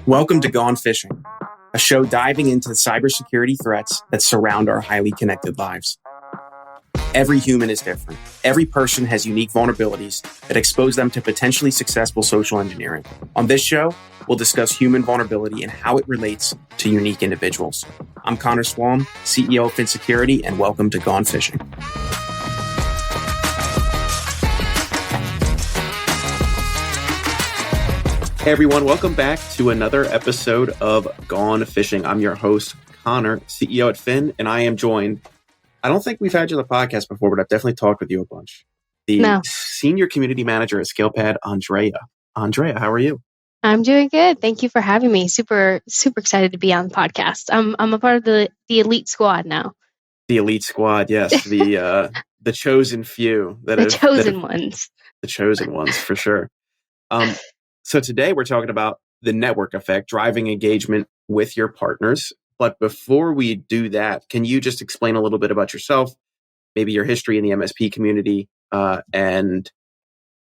Welcome to Gone Phishing, a show diving into cybersecurity threats that surround our highly connected lives. Every human is different. Every person has unique vulnerabilities that expose them to potentially successful social engineering. On this show, we'll discuss human vulnerability and how it relates to unique individuals. I'm Connor Swalm, CEO of Phin Security, and welcome to Gone Phishing. Hey everyone, welcome back to another episode of Gone Phishing. I'm your host, Connor, CEO at Phin, and I am joined, I don't think we've had you on the podcast before, but I've definitely talked with you a bunch. The Senior Community Manager at ScalePad, Andrea. Andrea, how are you? I'm doing good. Thank you for having me. Super excited to be on the podcast. I'm a part of the elite squad now. The elite squad, yes. The chosen few. The chosen ones, for sure. So today we're talking about the network effect, driving engagement with your partners. But before we do that, can you just explain a little bit about yourself, maybe your history in the MSP community, and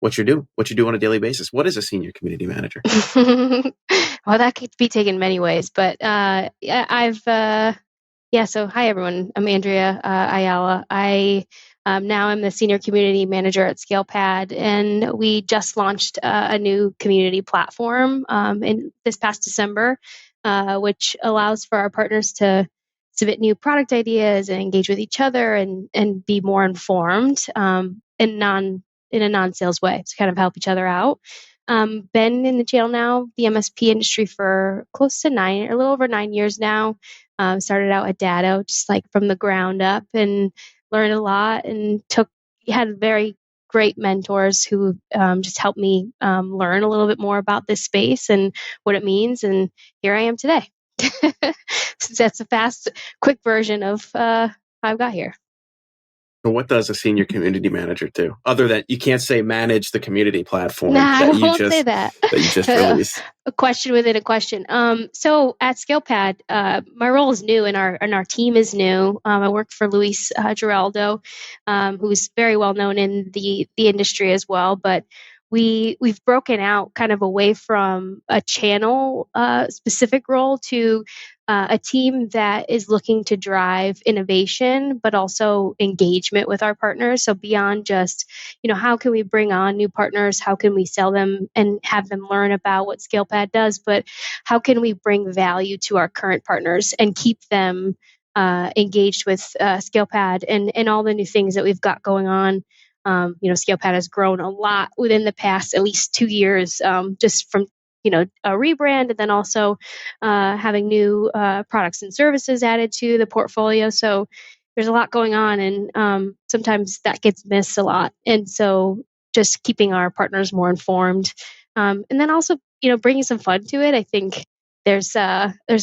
what you do on a daily basis? What is a senior community manager? Well, that could be taken many ways, but so hi everyone. I'm Andrea Ayala. Now I'm the Senior Community Manager at ScalePad, and we just launched a new community platform in this past December, which allows for our partners to submit new product ideas and engage with each other and be more informed in a non-sales way to kind of help each other out. Been in the channel now, the MSP industry for close to a little over 9 years now. Started out at Datto, just like from the ground up, and learned a lot and had very great mentors who just helped me learn a little bit more about this space and what it means. And here I am today. So that's a fast, quick version of how I got here. So what does a senior community manager do? Other than you can't say manage the community platform I won't say that. That you just released. A question within a question. So at ScalePad, my role is new and our team is new. I work for Luis Giraldo, who's very well known in the industry as well. But we've broken out kind of away from a channel specific role to a team that is looking to drive innovation, but also engagement with our partners. So beyond just, how can we bring on new partners? How can we sell them and have them learn about what ScalePad does? But how can we bring value to our current partners and keep them engaged with ScalePad and all the new things that we've got going on? ScalePad has grown a lot within the past at least 2 years, just from a rebrand, and then also having new products and services added to the portfolio. So there's a lot going on, and sometimes that gets missed a lot. And so just keeping our partners more informed, and then also bringing some fun to it. I think there's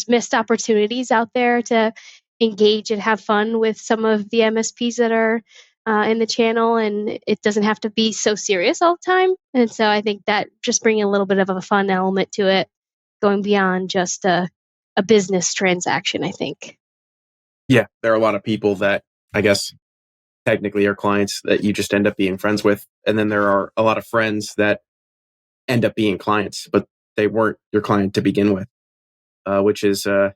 missed opportunities out there to engage and have fun with some of the MSPs that are in the channel, and it doesn't have to be so serious all the time. And so I think that just bringing a little bit of a fun element to it, going beyond just a business transaction, I think. Yeah, there are a lot of people that I guess technically are clients that you just end up being friends with. And then there are a lot of friends that end up being clients, but they weren't your client to begin with, which is, I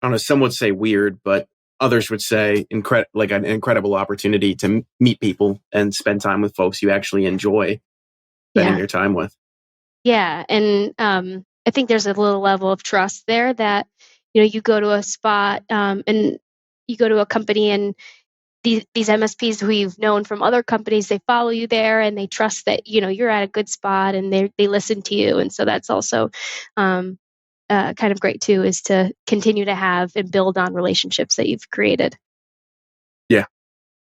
don't know, some would say weird, but others would say like an incredible opportunity to meet people and spend time with folks you actually enjoy spending your time with. Yeah. And I think there's a little level of trust there that, you go to a spot and you go to a company, and these MSPs who you've known from other companies, they follow you there and they trust that, you're at a good spot and they listen to you. And so that's also kind of great too, is to continue to have and build on relationships that you've created. Yeah.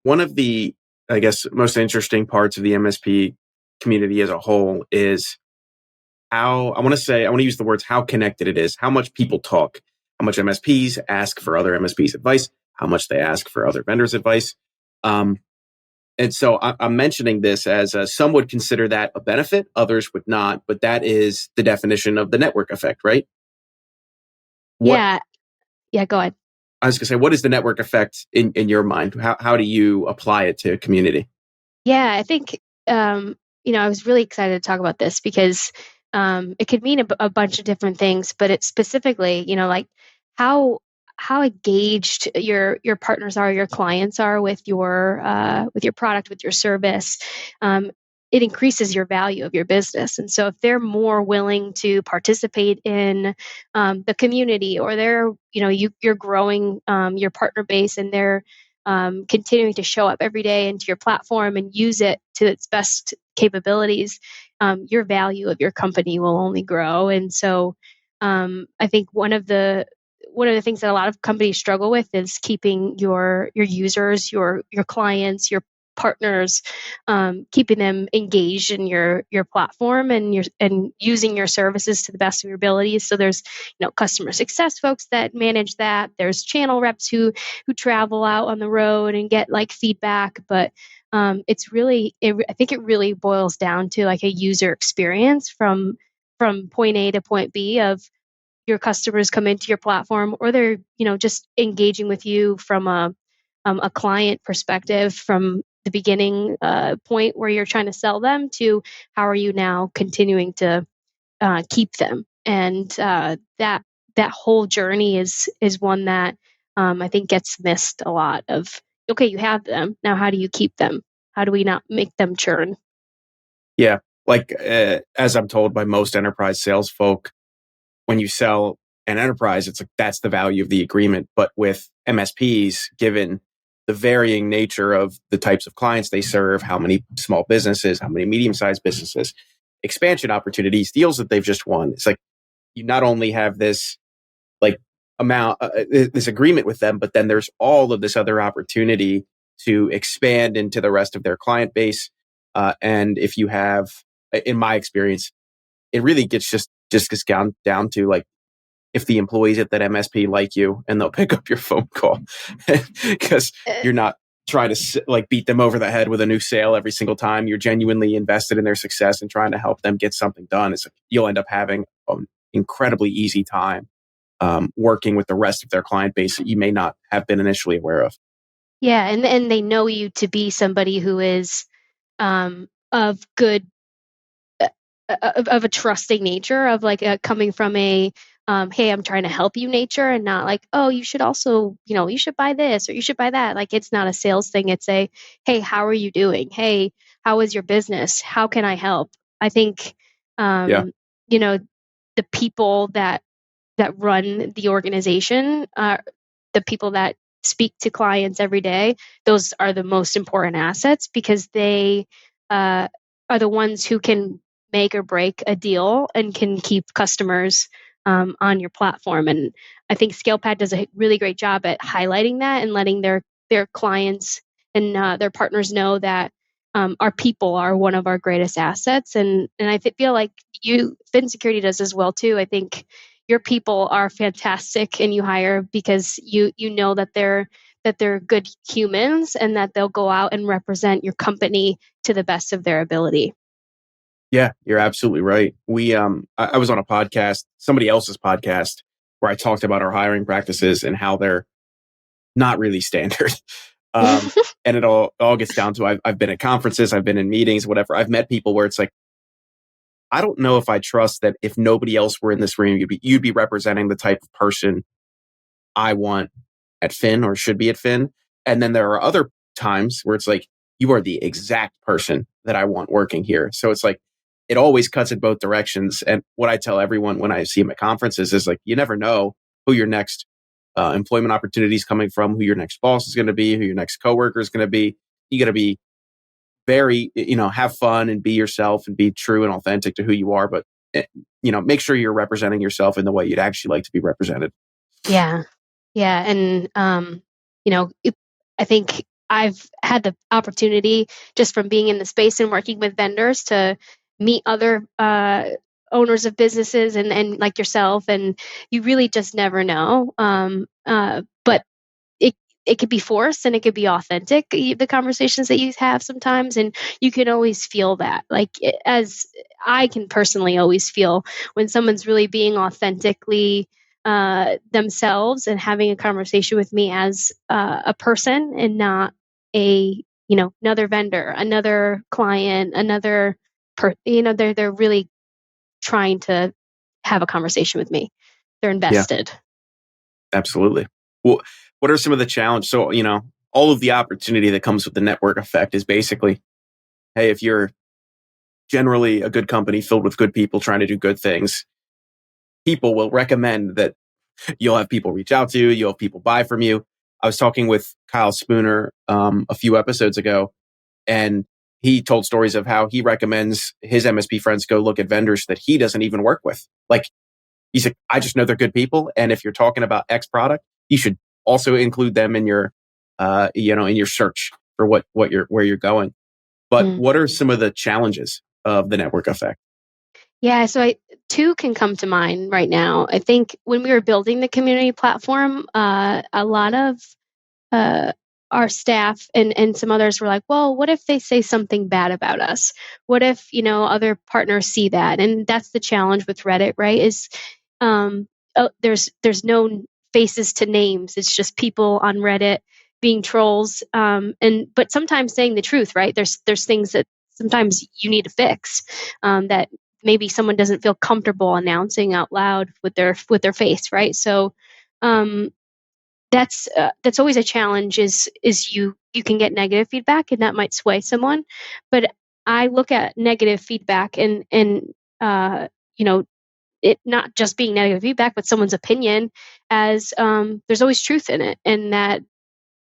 One of the, I guess, most interesting parts of the MSP community as a whole is how, I want to use the words, how connected it is, how much people talk, how much MSPs ask for other MSPs advice, how much they ask for other vendors advice. And so I'm mentioning this as some would consider that a benefit, others would not, but that is the definition of the network effect, right? Yeah, go ahead. I was going to say, what is the network effect in your mind? How do you apply it to community? Yeah, I think, I was really excited to talk about this because it could mean a bunch of different things, but it's specifically, like how engaged your partners are, your clients are with your product, with your service. It increases your value of your business. And so if they're more willing to participate in the community, or they're, you're growing your partner base, and they're continuing to show up every day into your platform and use it to its best capabilities, your value of your company will only grow. And so I think one of the things that a lot of companies struggle with is keeping your users, your clients, your partners, keeping them engaged in your platform, and using your services to the best of your abilities. So there's customer success folks that manage that. There's channel reps who travel out on the road and get like feedback. But it's really, I think it really boils down to like a user experience from point A to point B of your customers come into your platform, or they're just engaging with you from a client perspective, from the beginning point where you're trying to sell them, to how are you now continuing to keep them. And that whole journey is one that I think gets missed a lot. Of, okay, you have them now, how do you keep them? How do we not make them churn? Yeah. Like, as I'm told by most enterprise sales folk, when you sell an enterprise, it's like that's the value of the agreement. But with MSPs, given the varying nature of the types of clients they serve, how many small businesses, how many medium-sized businesses, expansion opportunities, deals that they've just won, it's like you not only have this like amount, this agreement with them, but then there's all of this other opportunity to expand into the rest of their client base. And if you have, in my experience, it really just gets down to like if the employees at that MSP like you, and they'll pick up your phone call because you're not trying to like beat them over the head with a new sale every single time. You're genuinely invested in their success and trying to help them get something done. It's like you'll end up having an incredibly easy time working with the rest of their client base that you may not have been initially aware of. Yeah, and they know you to be somebody who is of good, of a trusting nature, of like coming from a hey, I'm trying to help you nature, and not like, oh, you should also, you should buy this or you should buy that. Like, it's not a sales thing. It's a, hey, how are you doing? Hey, how is your business? How can I help? I think Yeah. you know the people that run the organization, the people that speak to clients every day, those are the most important assets, because they are the ones who can make or break a deal and can keep customers on your platform. And I think ScalePad does a really great job at highlighting that and letting their clients and their partners know that our people are one of our greatest assets. And I feel like Phin Security does as well too. I think your people are fantastic, and you hire because you know that they're good humans, and that they'll go out and represent your company to the best of their ability. Yeah, you're absolutely right. I was on a podcast, somebody else's podcast, where I talked about our hiring practices and how they're not really standard. And it all gets down to I've been at conferences, I've been in meetings, whatever. I've met people where it's like, I don't know if I trust that if nobody else were in this room, you'd be representing the type of person I want at Phin or should be at Phin. And then there are other times where it's like, you are the exact person that I want working here. So it's like, it always cuts in both directions. And what I tell everyone when I see them at conferences is like, you never know who your next employment opportunity is coming from, who your next boss is going to be, who your next coworker is going to be. You got to be very, have fun and be yourself and be true and authentic to who you are. But, make sure you're representing yourself in the way you'd actually like to be represented. Yeah. Yeah. And, I think I've had the opportunity, just from being in the space and working with vendors, to meet other owners of businesses, and like yourself. And you really just never know. But it could be forced, and it could be authentic, the conversations that you have sometimes, and you can always feel that. Like, as I can personally always feel when someone's really being authentically themselves, and having a conversation with me as a person, and not a another vendor, another client, another they're really trying to have a conversation with me. They're Yeah, invested. absolutely. Well, what are some of the challenges? So, all of the opportunity that comes with the network effect is basically, hey, if you're generally a good company filled with good people trying to do good things, people will recommend that you'll have people reach out to you, you'll have people buy from you. I was talking with Kyle Spooner a few episodes ago, and he told stories of how he recommends his MSP friends go look at vendors that he doesn't even work with. Like, he's like, I just know they're good people, and if you're talking about X product, you should also include them in your, in your search for where you're going. But Mm. what are some of the challenges of the network effect? Yeah, so two can come to mind right now. I think when we were building the community platform, a lot of uh, our staff and some others were like, well, what if they say something bad about us? What if, other partners see that? And that's the challenge with Reddit, right? Is there's no faces to names. It's just people on Reddit being trolls. But sometimes saying the truth, right? There's things that sometimes you need to fix, that maybe someone doesn't feel comfortable announcing out loud with their face, right? So that's always a challenge. Is you can get negative feedback and that might sway someone, but I look at negative feedback and you know it not just being negative feedback, but someone's opinion, as there's always truth in it, and that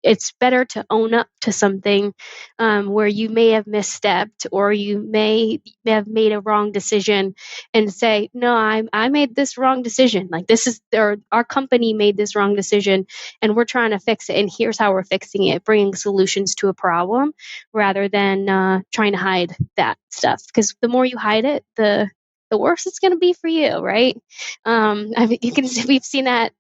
it's better to own up to something, where you may have misstepped or you may have made a wrong decision, and say, no, I made this wrong decision. Like, this is our company made this wrong decision and we're trying to fix it. And here's how we're fixing it, bringing solutions to a problem rather than trying to hide that stuff. Because the more you hide it, the worse it's going to be for you, right? I mean, we've seen that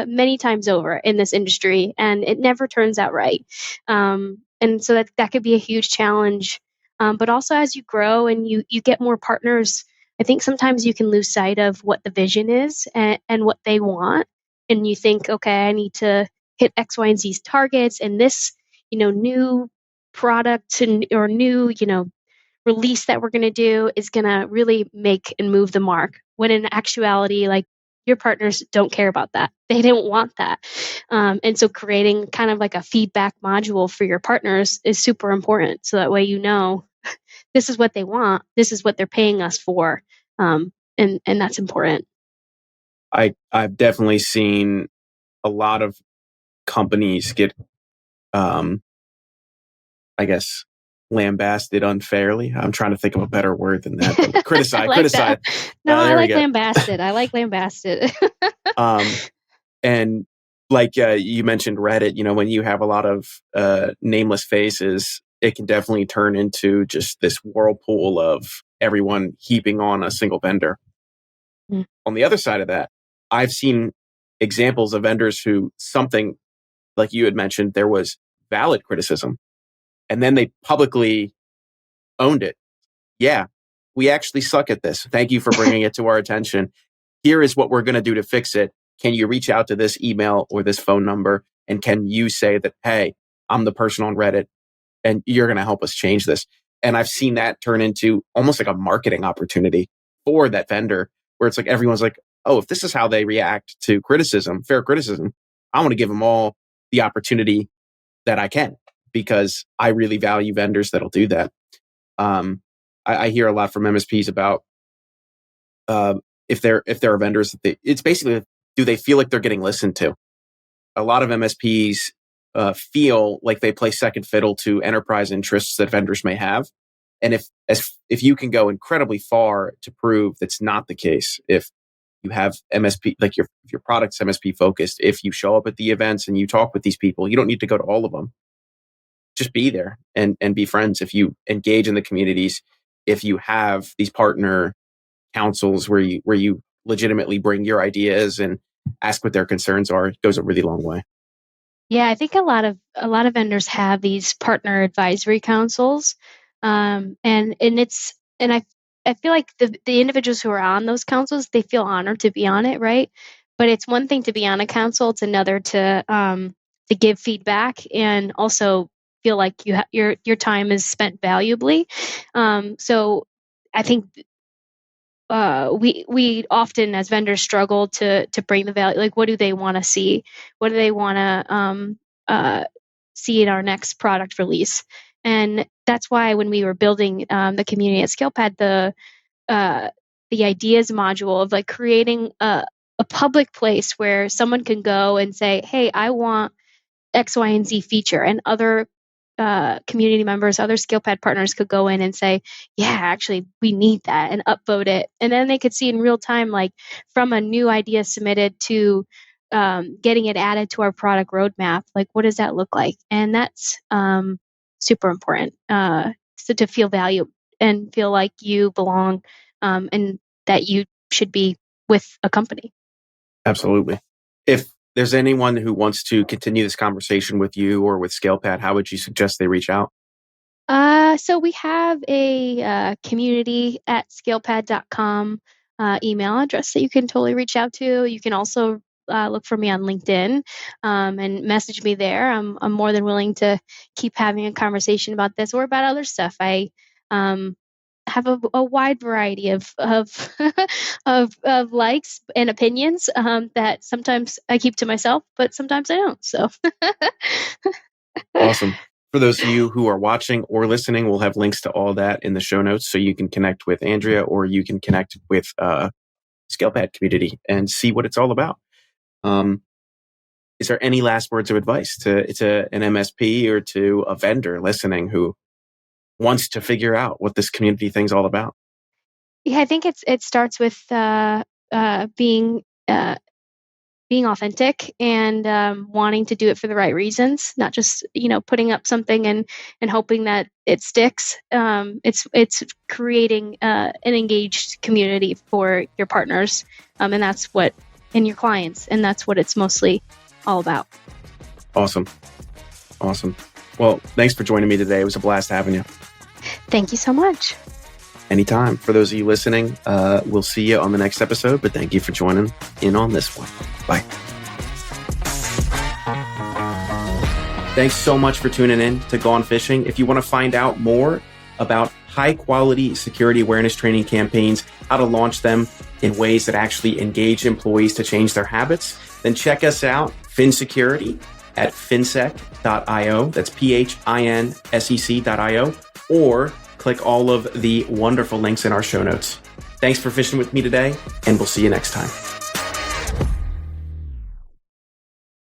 many times over in this industry, and it never turns out right. And so that could be a huge challenge. But also, as you grow and you get more partners, I think sometimes you can lose sight of what the vision is and what they want, and you think, okay, I need to hit X, Y, and Z's targets, and this, new product or new, release that we're going to do is going to really make and move the mark, when in actuality, like, your partners don't care about that. They don't want that. And so creating kind of like a feedback module for your partners is super important, so that way this is what they want, this is what they're paying us for, and that's important. I've definitely seen a lot of companies get, um, I guess, lambasted unfairly. I'm trying to think of a better word than that, but I criticize, like criticize. that. No, I There we like go. lambasted. I like lambasted. Um, and like you mentioned Reddit, when you have a lot of nameless faces, it can definitely turn into just this whirlpool of everyone heaping on a single vendor. Mm. On the other side of that, I've seen examples of vendors who something like you had mentioned, there was valid criticism, and then they publicly owned it. Yeah, we actually suck at this. Thank you for bringing it to our attention. Here is what we're going to do to fix it. Can you reach out to this email or this phone number? And can you say that, hey, I'm the person on Reddit and you're going to help us change this? And I've seen that turn into almost like a marketing opportunity for that vendor, where it's like everyone's like, oh, if this is how they react to criticism, fair criticism, I want to give them all the opportunity that I can, because I really value vendors that'll do that. Um, I hear a lot from MSPs about uh, if there are vendors that it's basically, do they feel like they're getting listened to? A lot of MSPs feel like they play second fiddle to enterprise interests that vendors may have, and if you can go incredibly far to prove that's not the case, if you have MSP, like if your product's MSP focused, if you show up at the events and you talk with these people, you don't need to go to all of them. Just be there and be friends. If you engage in the communities, if you have these partner councils where you legitimately bring your ideas and ask what their concerns are, it goes a really long way. Yeah, I think a lot of vendors have these partner advisory councils, and I feel like the individuals who are on those councils, they feel honored to be on it, right? But it's one thing to be on a council; it's another to give feedback and also feel like your time is spent valuably. So I think we often as vendors struggle to bring the value. Like, what do they want to see? What do they want to see in our next product release? And that's why when we were building the community at ScalePad, the ideas module of like creating a public place where someone can go and say, hey, I want X, Y, and Z feature, and other community members, other ScalePad partners could go in and say, yeah, actually, we need that, and upvote it. And then they could see in real time, like from a new idea submitted to getting it added to our product roadmap, like what does that look like? And that's super important, so to feel valued and feel like you belong, and that you should be with a company. Absolutely. If there's anyone who wants to continue this conversation with you or with ScalePad, how would you suggest they reach out? So we have a community at scalepad.com email address that you can totally reach out to. You can also look for me on LinkedIn and message me there. I'm more than willing to keep having a conversation about this or about other stuff. I have a wide variety of of likes and opinions that sometimes I keep to myself, but sometimes I don't. So. Awesome. For those of you who are watching or listening, we'll have links to all that in the show notes, so you can connect with Andrea or you can connect with ScalePad community and see what it's all about. Is there any last words of advice to an MSP or to a vendor listening who wants to figure out what this community thing's all about? Yeah, I think it starts with being authentic and wanting to do it for the right reasons, not just putting up something and hoping that it sticks. It's creating an engaged community for your partners, and your clients, and that's what it's mostly all about. Awesome. Well, thanks for joining me today. It was a blast having you. Thank you so much. Anytime. For those of you listening, we'll see you on the next episode, but thank you for joining in on this one. Bye. Thanks so much for tuning in to Gone Phishing. If you want to find out more about high-quality security awareness training campaigns, how to launch them in ways that actually engage employees to change their habits, then check us out, Phin Security, at finsec.io. That's PHINSEC.io, or click all of the wonderful links in our show notes. Thanks for fishing with me today, and we'll see you next time.